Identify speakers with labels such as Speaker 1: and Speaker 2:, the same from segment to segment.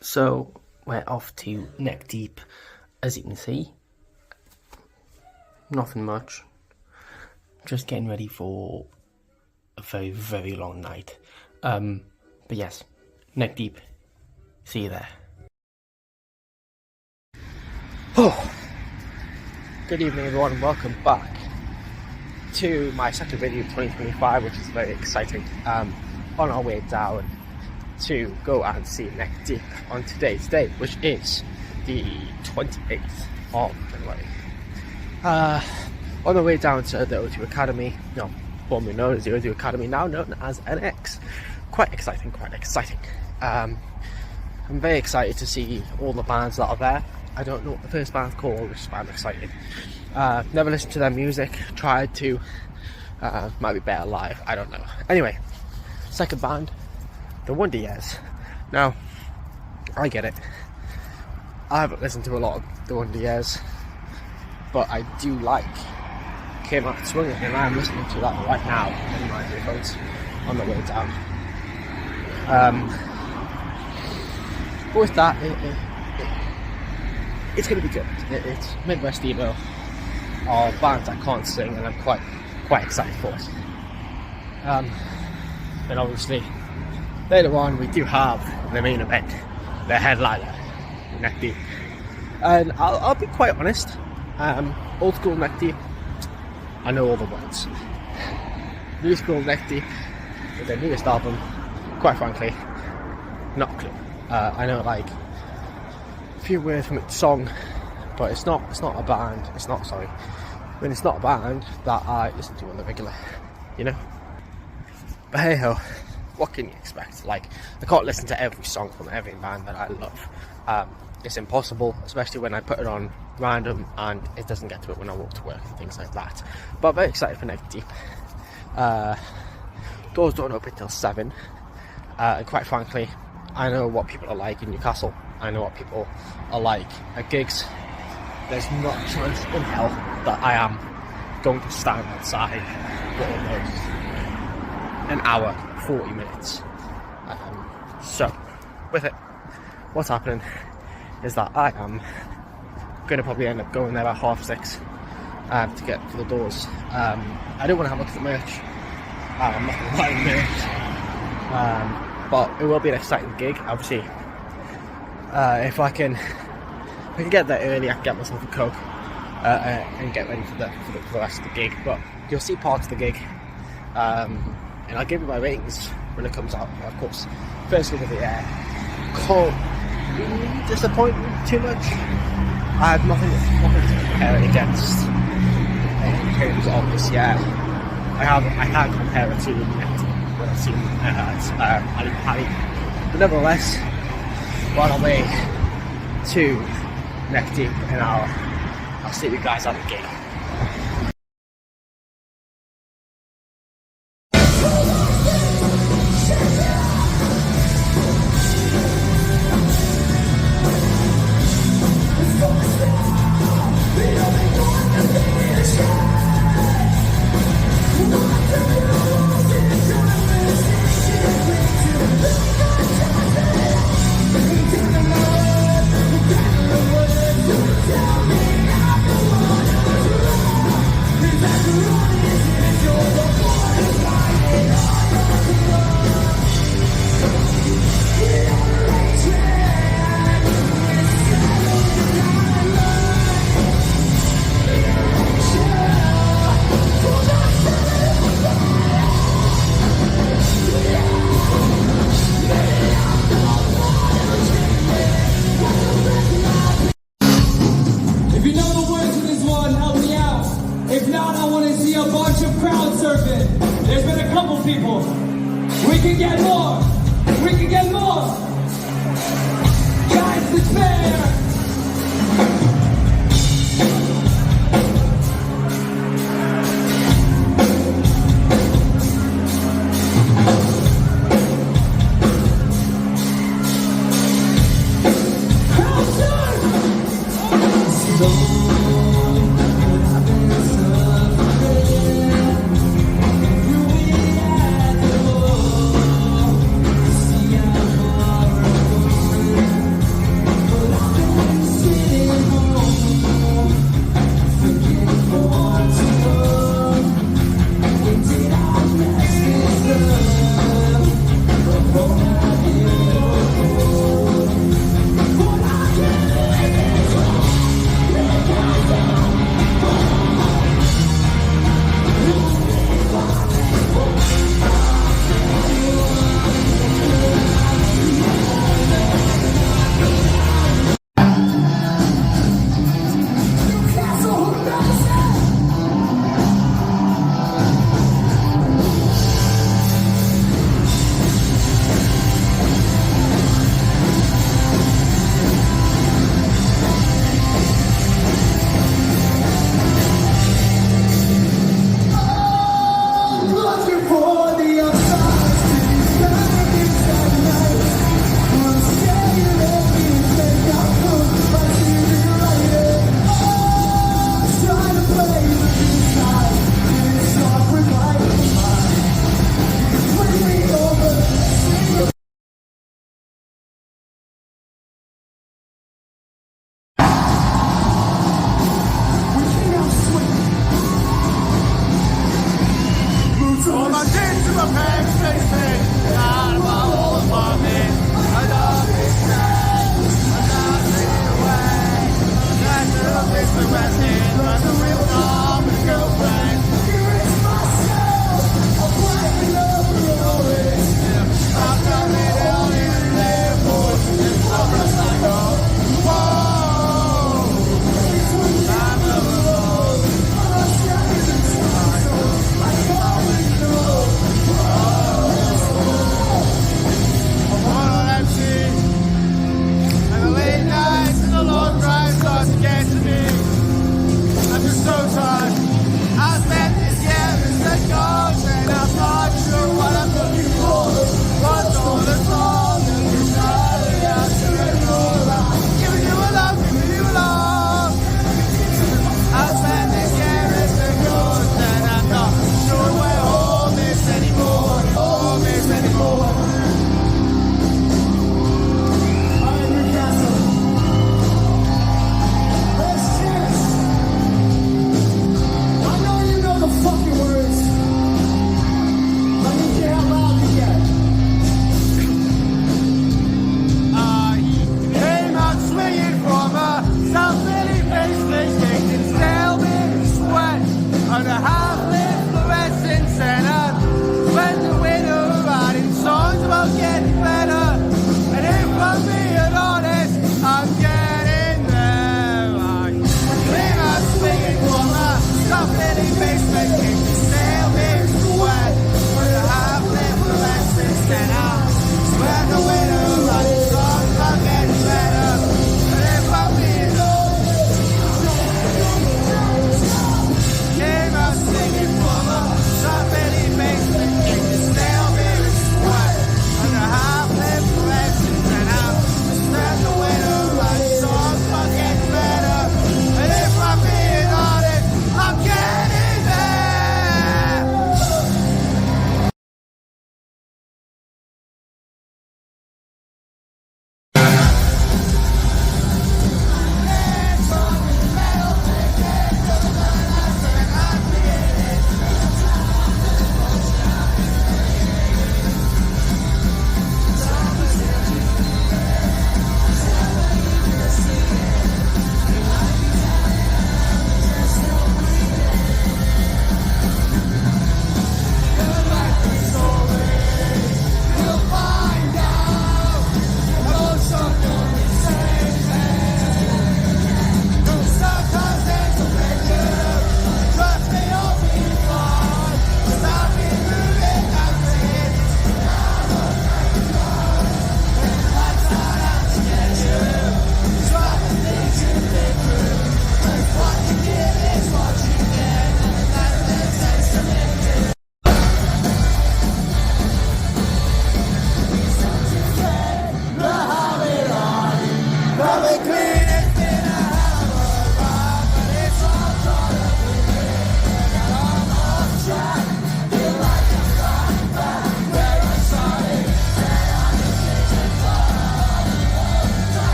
Speaker 1: So we're off to neck deep, as you can see. Nothing much. Just getting ready for a very, very long night. But yes, neck deep. See you there. Oh, good evening everyone and welcome back to my second video of 2025, which is very exciting. On our way down to go and see neck deep on today's date, which is the 28th of January. On the way down to the O2 Academy, formerly known as the O2 Academy, now known as NX. Quite exciting. I'm very excited to see all the bands that are there. I don't know what the first band's called, which is why I'm excited. Never listened to their music, tried to, might be better live, I don't know. Anyway, second band, the Wonder Years. Now, I get it. I haven't listened to a lot of the Wonder Years, but I do like Came Out Swinging, and I'm listening to that right now in my earphones on the way down. But with that, it's going to be good. It's Midwest emo, or bands I can't sing, and I'm quite excited for it. And obviously, later on we do have the main event, the headliner, Neck Deep. And I'll be quite honest, old school Neck Deep, I know all the words. New school Neck Deep, with their newest album, quite frankly, not a clue. I know like a few words from its song, but it's not a band, it's not a band that I listen to on the regular, you know? But hey ho, what can you expect? Like, I can't listen to every song from every band that I love. It's impossible, especially when I put it on random and it doesn't get to it when I walk to work and things like that. But I'm very excited for Neck Deep. Doors don't open until 7, and quite frankly, I know what people are like in Newcastle. I know what people are like at gigs. There's not a chance in hell that I am going to stand outside for almost an hour, 40 minutes. So, with it, what's happening is that I am going to probably end up going there about 6:30 to get to the doors. I do want to have a look at the merch. I'm not going to buy the merch. But it will be an exciting gig, obviously. If I can get there early, I can get myself a Coke and get ready for the rest of the gig. But you'll see parts of the gig, and I'll give you my ratings when it comes out. Of course, first look at the air can't really disappoint me too much. I have nothing to compare it against in terms of this year. I can't compare it to what I've seen at Ali Pali. But nevertheless, we're on our way to Neck Deep, and I'll see you guys at the gig.
Speaker 2: There's been a couple people. We can get more. We can get more. Guys, despair.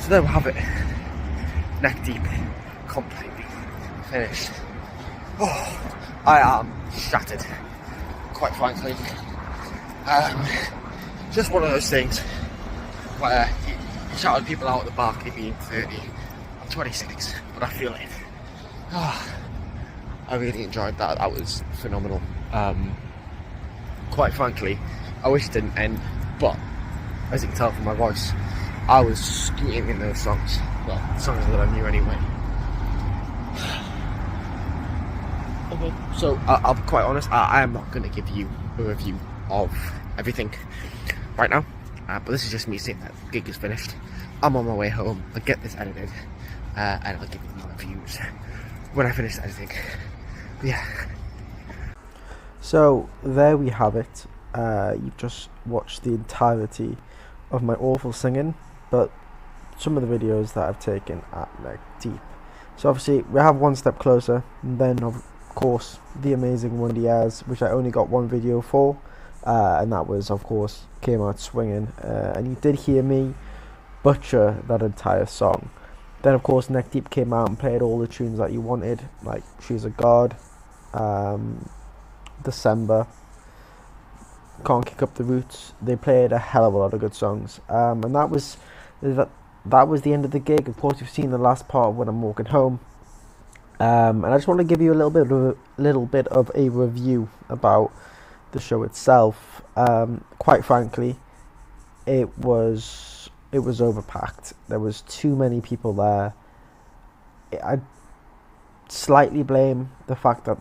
Speaker 1: So there we have it. Neck Deep, completely finished. Oh, I am shattered, quite frankly. Just one of those things where you shouted people out at the back at being 30. I'm 26, but I feel it. Oh, I really enjoyed that. That was phenomenal. Quite frankly, I wish it didn't end, but as you can tell from my voice, I was screaming those songs. Well, songs that I knew anyway. Okay. So I'll be quite honest, I am not going to give you a review of everything right now, but this is just me saying that the gig is finished. I'm on my way home. I'll get this edited, and I'll give you my reviews when I finish editing. But yeah. So there we have it. You've just watched the entirety of my awful singing, but some of the videos that I've taken at Neck Deep. So obviously we have One Step Closer, and then of course the amazing One Years, which I only got one video for, and that was of course Came Out Swinging, and you did hear me butcher that entire song. Then of course Neck Deep came out and played all the tunes that you wanted, like She's a God, December, Can't Kick Up the Roots. They played a hell of a lot of good songs, and that was the end of the gig. Of course, you've seen the last part when I'm walking home, and I just want to give you a little bit of a review about the show itself. Quite frankly, it was overpacked. There was too many people there. I slightly blame the fact that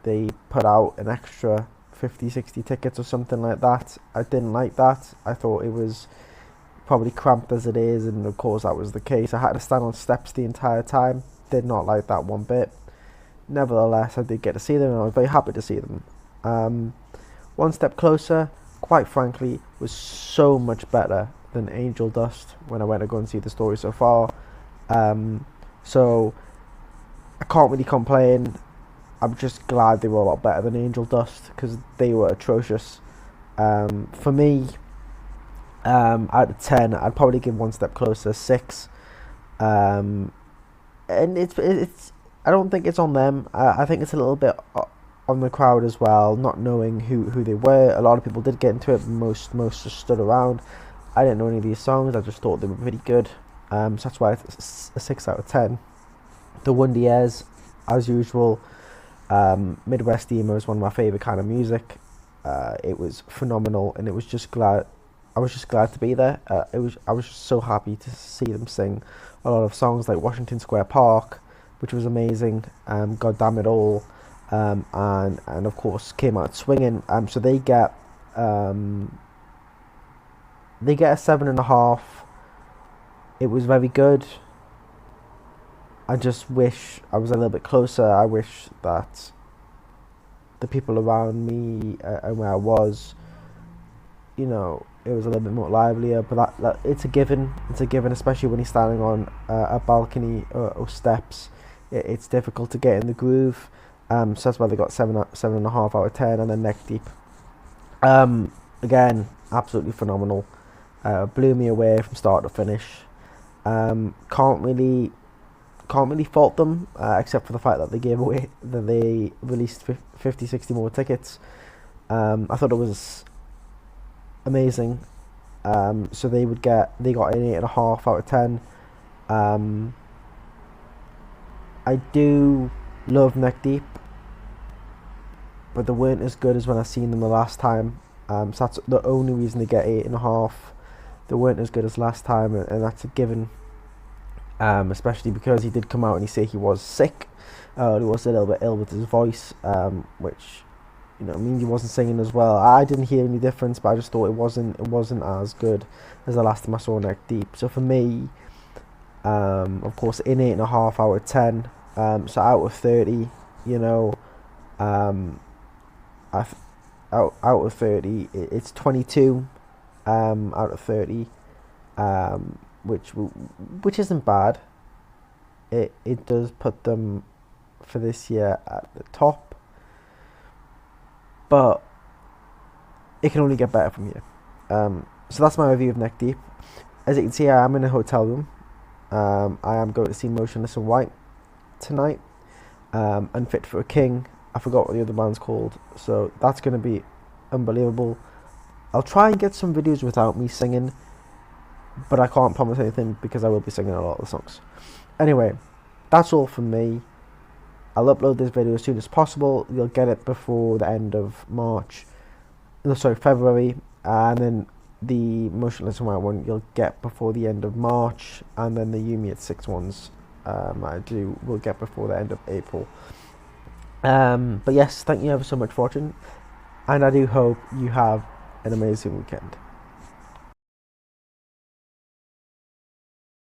Speaker 1: they put out an extra 50-60 tickets or something like that. I didn't like that. I thought it was probably cramped as it is, and of course that was the case. I had to stand on steps the entire time. Did not like that one bit. Nevertheless, I did get to see them, and I was very happy to see them. One Step Closer, quite frankly, was so much better than Angel Dust when I went to go and see the story so far. So I can't really complain. I'm just glad they were a lot better than Angel Dust, because they were atrocious. For me, out of 10, I'd probably give One Step Closer 6. And it's I don't think it's on them. I think it's a little bit on the crowd as well, not knowing who they were. A lot of people did get into it, but most just stood around. I didn't know any of these songs. I just thought they were pretty good. So that's why it's a 6 out of 10. The One Years, as usual, Midwest emo is one of my favourite kind of music. It was phenomenal, and I was just glad to be there. I was just so happy to see them sing a lot of songs like Washington Square Park, which was amazing. God Damn It All, and of course Came Out Swinging. So they get a 7.5. It was very good. I just wish I was a little bit closer. I wish that the people around me and where I was, it was a little bit more livelier. But that it's a given. It's a given, especially when you're standing on a balcony or steps. It's difficult to get in the groove. So that's why they got 7.5 out of 10, and then Neck Deep. Again, absolutely phenomenal. Blew me away from start to finish. Can't really fault them, except for the fact that they released 50-60 more tickets. I thought it was amazing. So they got an 8.5 out of 10. I do love Neck Deep, but they weren't as good as when I seen them the last time. So that's the only reason they get 8.5. They weren't as good as last time, and that's a given. Especially because he did come out and he said he was sick. He was a little bit ill with his voice, which means he wasn't singing as well. I didn't hear any difference, but I just thought it wasn't as good as the last time I saw Neck Deep. So for me, of course, in 8.5 out of 10. So out of 30, out of 30, it's 22 out of 30, which isn't bad. It does put them for this year at the top, but it can only get better from here. So that's my review of Neck Deep. As you can see, I am in a hotel room. I am going to see Motionless in White tonight. Unfit for a King. I forgot what the other band's called. So that's going to be unbelievable. I'll try and get some videos without me singing, but I can't promise anything because I will be singing a lot of the songs. Anyway, that's all from me. I'll upload this video as soon as possible. You'll get it before the end of March. No, sorry, February. And then the Motionless in White one you'll get before the end of March. And then the Yumi at 6 ones we'll get before the end of April. But yes, thank you ever so much for watching. And I do hope you have an amazing weekend.